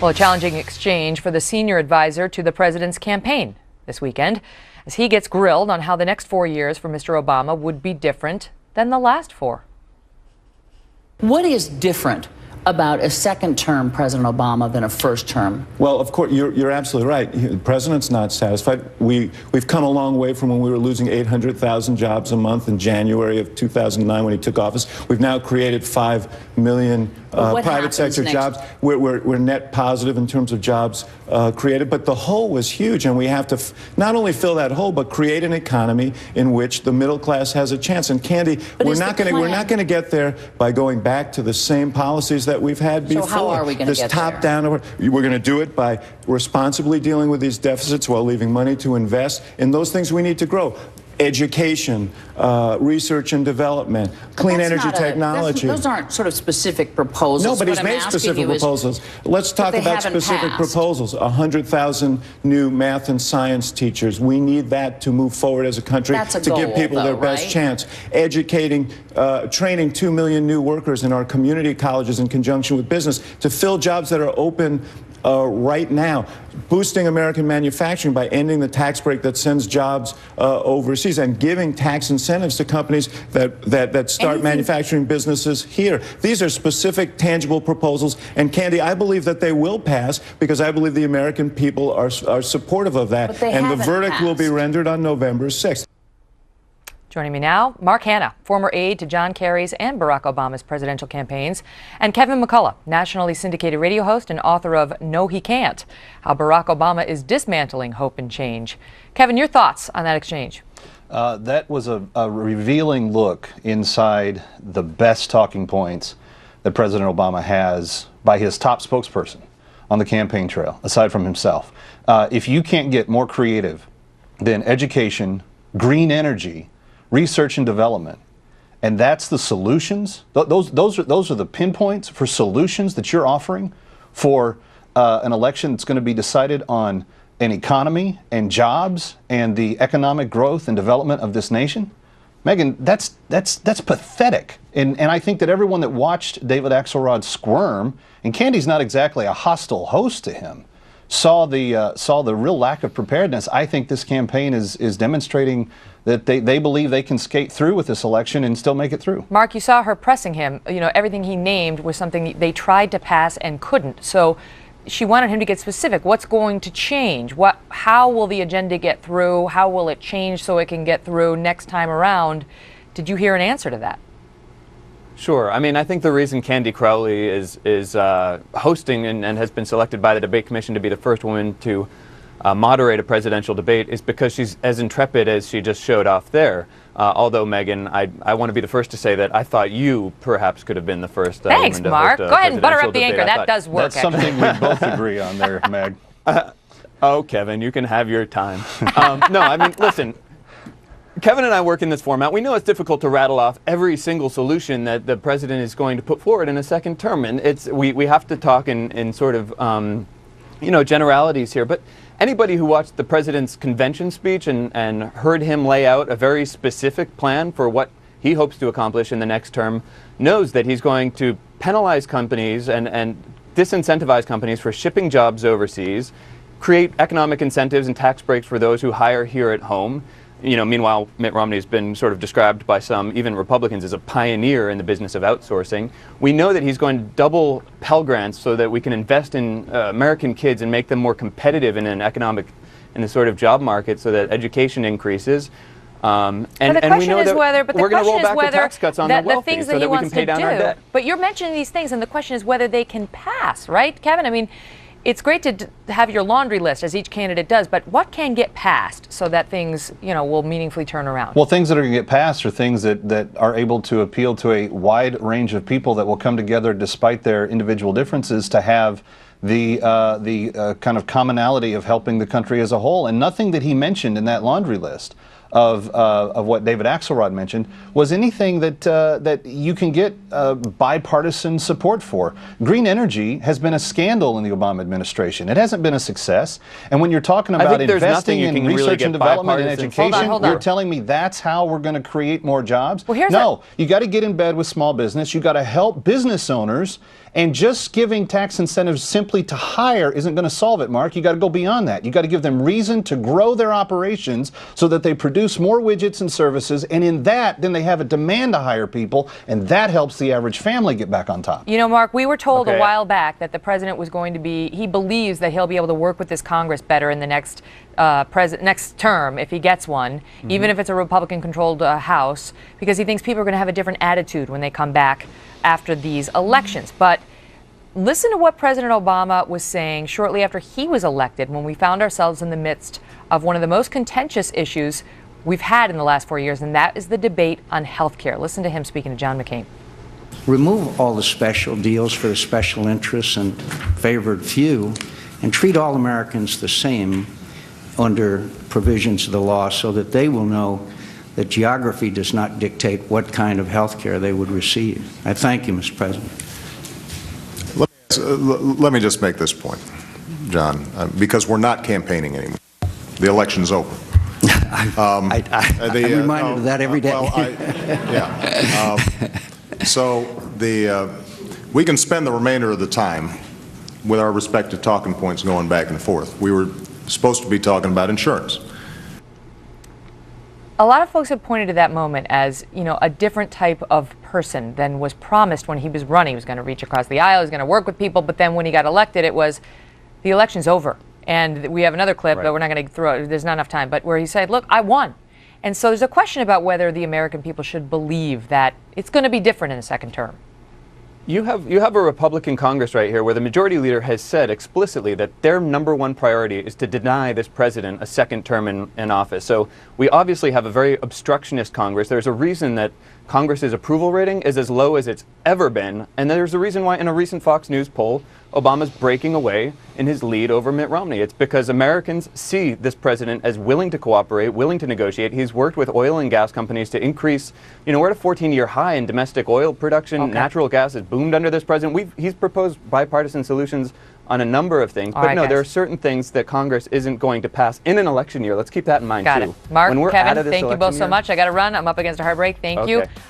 Well, a challenging exchange for the senior advisor to the president's campaign this weekend as he gets grilled on how the next 4 years for Mr. Obama would be different than the last 4. What is different about a second-term President Obama than a first term? Well, of course, you're absolutely right. The president's not satisfied. We've come a long way from when we were losing 800,000 jobs a month in January of 2009 when he took office. We've now created 5 million private sector jobs. We're net positive in terms of jobs created, but the hole was huge, and we have to not only fill that hole, but create an economy in which the middle class has a chance. And Candy, we're not going to get there by going back to the same policies that we've had before. So how are we going to get there? This top-down, we're going to do it by responsibly dealing with these deficits while leaving money to invest in those things we need to grow. Education, research and development, clean energy technology. Those aren't sort of specific proposals. No, but he's made specific proposals. Let's talk about specific proposals. 100,000 new math and science teachers. We need that to move forward as a country to give people their best chance. Educating, training 2 million new workers in our community colleges in conjunction with business to fill jobs that are open right now. Boosting American manufacturing by ending the tax break that sends jobs overseas and giving tax incentives to companies that start manufacturing businesses here. These are specific, tangible proposals. And Candy, I believe that they will pass because I believe the American people are supportive of that. And the verdict will be rendered on November 6th. Joining me now, Mark Hanna, former aide to John Kerry's and Barack Obama's presidential campaigns, and Kevin McCullough, nationally syndicated radio host and author of No, He Can't, How Barack Obama is Dismantling Hope and Change. Kevin, your thoughts on that exchange? That was a revealing look inside the best talking points that President Obama has by his top spokesperson on the campaign trail, aside from himself. If you can't get more creative than education, green energy, research and development, and that's the solutions. Those are the pinpoints for solutions that you're offering for an election that's going to be decided on an economy and jobs and the economic growth and development of this nation. Megan, that's pathetic. And I think that everyone that watched David Axelrod squirm, and Candy's not exactly a hostile host to him, saw the real lack of preparedness. I think this campaign is demonstrating that they believe they can skate through with this election and still make it through. Mark, you saw her pressing him. You know, everything he named was something they tried to pass and couldn't. So she wanted him to get specific. What's going to change? How will the agenda get through? How will it change so it can get through next time around? Did you hear an answer to that? Sure. I mean, I think the reason Candy Crowley is hosting and has been selected by the Debate Commission to be the first woman to moderate a presidential debate is because she's as intrepid as she just showed off there. Although, Megan, I want to be the first to say that I thought you perhaps could have been the first Thanks, woman to Mark. host a Go ahead and butter presidential up the anchor. debate. That does work. That's something we both agree on there, Meg. Oh, Kevin, you can have your time. No, I mean, listen. Kevin and I work in this format. We know it's difficult to rattle off every single solution that the president is going to put forward in a second term, and we have to talk in sort of generalities here. But anybody who watched the president's convention speech and heard him lay out a very specific plan for what he hopes to accomplish in the next term knows that he's going to penalize companies and disincentivize companies for shipping jobs overseas, create economic incentives and tax breaks for those who hire here at home. You know, meanwhile, Mitt Romney has been sort of described by some, even Republicans, as a pioneer in the business of outsourcing. We know that he's going to double Pell Grants so that we can invest in American kids and make them more competitive in the sort of job market so that education increases. And we know that we're going to roll back the tax cuts on the wealthy so that we can pay down our debt. But you're mentioning these things, and the question is whether they can pass, right, Kevin? I mean, it's great to have your laundry list, as each candidate does, but what can get passed so that things, will meaningfully turn around? Well, things that are going to get passed are things that are able to appeal to a wide range of people that will come together despite their individual differences to have the kind of commonality of helping the country as a whole. And nothing that he mentioned in that laundry list of what David Axelrod mentioned was anything that you can get bipartisan support for. Green energy has been a scandal in the Obama administration. It hasn't been a success. And when you're talking about investing in research and development and education, you're telling me that's how we're going to create more jobs? Well, no, you got to get in bed with small business. You got to help business owners And just giving tax incentives simply to hire isn't going to solve it, Mark. You got to go beyond that. You got to give them reason to grow their operations so that they produce more widgets and services, and in that, then they have a demand to hire people, and that helps the average family get back on top. You know, Mark, we were told a while back that the president was going to be, he believes that he'll be able to work with this Congress better in the next term, if he gets one, even if it's a Republican-controlled House, because he thinks people are going to have a different attitude when they come back after these elections. But listen to what President Obama was saying shortly after he was elected, when we found ourselves in the midst of one of the most contentious issues we've had in the last 4 years, and that is the debate on health care. Listen to him speaking to John McCain. Remove all the special deals for the special interests and favored few, and treat all Americans the same under provisions of the law, so that they will know that geography does not dictate what kind of health care they would receive. I thank you, Mr. President. Let me just make this point, John, because we're not campaigning anymore. The election's over. I'm reminded of that every day. So we can spend the remainder of the time with our respective talking points going back and forth. We were supposed to be talking about insurance. A lot of folks have pointed to that moment as, you know, a different type of person than was promised when he was running. He was going to reach across the aisle, he was going to work with people, but then when he got elected, it was, the election's over. And we have another clip, but we're not going to throw it, there's not enough time, but where he said, look, I won. And so there's a question about whether the American people should believe that it's going to be different in the second term. You have a Republican Congress right here where the majority leader has said explicitly that their #1 priority is to deny this president a second term in office. So we obviously have a very obstructionist Congress. There's a reason that Congress's approval rating is as low as it's ever been, and there's a reason why in a recent Fox News poll, Obama's breaking away in his lead over Mitt Romney. It's because Americans see this president as willing to cooperate, willing to negotiate. He's worked with oil and gas companies to increase, you know, we're at a 14-year high in domestic oil production. Natural gas has boomed under this president. He's proposed bipartisan solutions on a number of things. But no, there are certain things that Congress isn't going to pass in an election year. Let's keep that in mind, Got too. it. Mark, when we're Kevin, out of this thank you both so year, much. I got to run. I'm up against a hard break. Thank you.